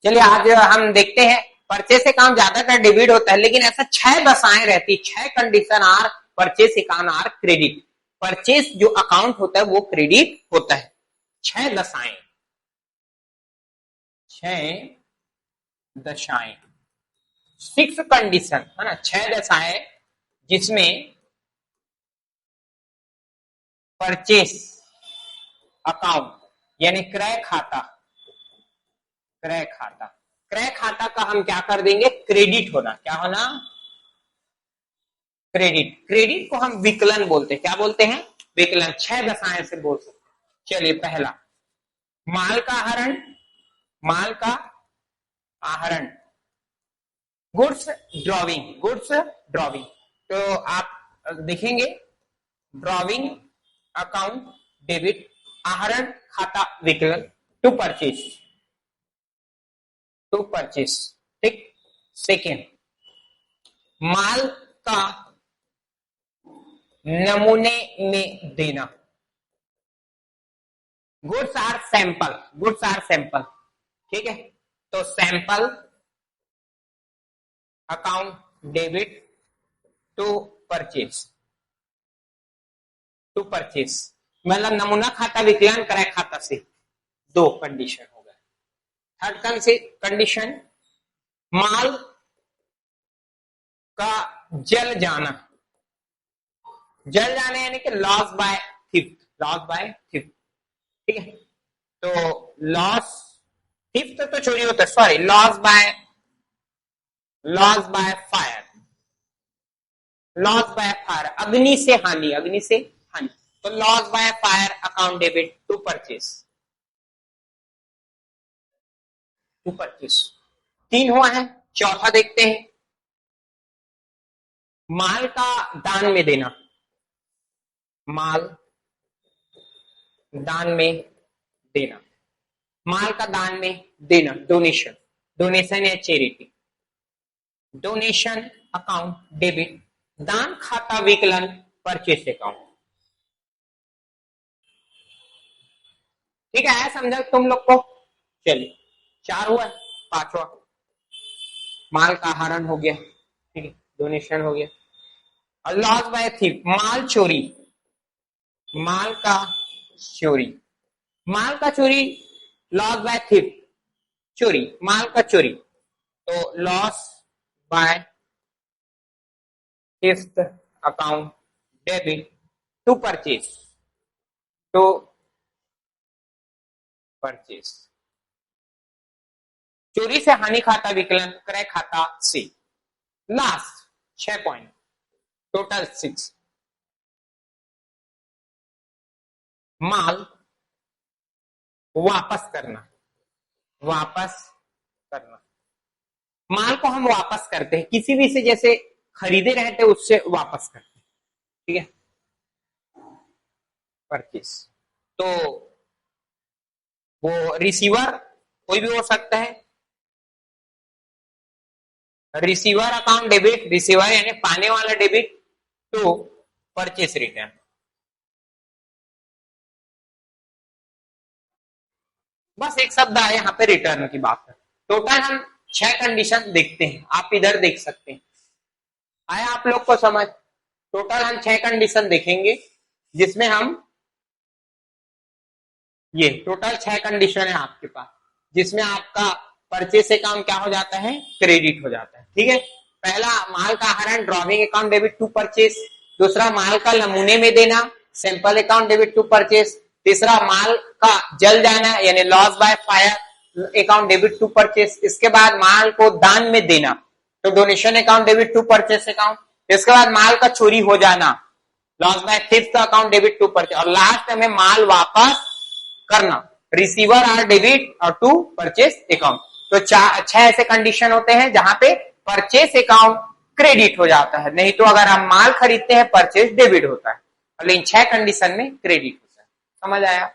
चलिए आज हम देखते हैं परचेस अकाउंट ज्यादातर डेबिट होता है, लेकिन ऐसा 6 दशाएं रहती, 6 condition are purchase account are credit. Purchase जो अकाउंट होता है वो क्रेडिट होता है। 6 दशाएं, 6 दशाएं, 6 कंडीशन है ना, 6 दशाएं जिसमें परचेस अकाउंट यानी क्रय खाता, क्रय खाता, क्रय खाता का हम क्या कर देंगे, क्रेडिट होना। क्या होना, क्रेडिट। क्रेडिट को हम विकलन बोलते हैं। क्या बोलते हैं, विकलन। 6 दशाएं से बोल सकते हैं। चलिए पहला, माल का आहरण, माल का आहरण, गुड्स ड्रॉविंग, गुड्स ड्रॉविंग। तो आप देखेंगे ड्रॉविंग अकाउंट डेबिट, आहरण खाता विकलन, टू परचेस, टू परचेस। ठीक। सेकेंड, माल का नमूने में देना, goods are sample, goods are sample. ठीक है, तो sample account debit to purchase, to purchase मतलब नमूना खाता विकलन क्रय खाता से। 2 कंडीशन हो गए। थर्ड कंडीशन, माल का जल जाना, जल जाना यानी कि loss by theft, loss by theft. ठीक है, तो लॉस, थिफ्ट तो चोरी होता है, sorry, loss by fire, loss by fire, अग्नि से हानि, अग्नि से हानि। तो loss by fire account debit to purchase, to purchase. 3 हुआ है। चौथा देखते हैं, माल का दान में देना, माल दान में देना, माल का दान में देना, डोनेशन, डोनेशन या चैरिटी। डोनेशन अकाउंट डेबिट, दान खाता विकलन परचेस अकाउंट। ठीक है, समझा तुम लोग को। चलिए 4 हुआ है। 5वां, माल का आहरण हो गया, ठीक है, डोनेशन हो गया। और लॉस बाय थीफ, माल चोरी, माल का चोरी, माल का चोरी, लॉस बाय थीफ, चोरी, माल का चोरी। तो loss by theft account debit to purchase, to purchase. चोरी से हानि खाता विकलन क्रय खाता से। Last 6 point, total 6। माल वापस करना, वापस करना, माल को हम वापस करते हैं किसी भी से, जैसे खरीदे रहते उससे वापस करते हैं। ठीक है, परचेस। तो वो रिसीवर कोई भी हो सकता है, रिसीवर अकाउंट डेबिट, रिसीवर यानी पाने वाला डेबिट टू परचेस रिटर्न। बस एक शब्द आया यहाँ पे रिटर्न की बात है। टोटल हम 6 कंडीशन देखते हैं, आप इधर देख सकते हैं। आया आप लोग को समझ। टोटल हम 6 कंडीशन देखेंगे, जिसमें हम ये टोटल 6 कंडीशन है आपके पास, जिसमें आपका परचेस अकाउंट क्या हो जाता है, क्रेडिट हो जाता है। ठीक है, पहला माल का आहरण drawing account debit to purchase. दूसरा माल का नमूने में देना, sample account debit to purchase. तीसरा माल का जल जाना यानी loss by fire account debit to purchase. इसके बाद माल को दान में देना, तो donation account debit to purchase account. इसके बाद माल का चोरी हो जाना, loss by theft account debit to purchase. और लास्ट में माल वापस करना, रिसीवर आर डेबिट और टू परचेस अकाउंट। तो 6 ऐसे कंडीशन होते हैं जहां पे परचेस अकाउंट क्रेडिट हो जाता है। नहीं तो अगर हम माल खरीदते हैं परचेस डेबिट होता है, लेकिन 6 कंडीशन में क्रेडिट होता है। समझ आया।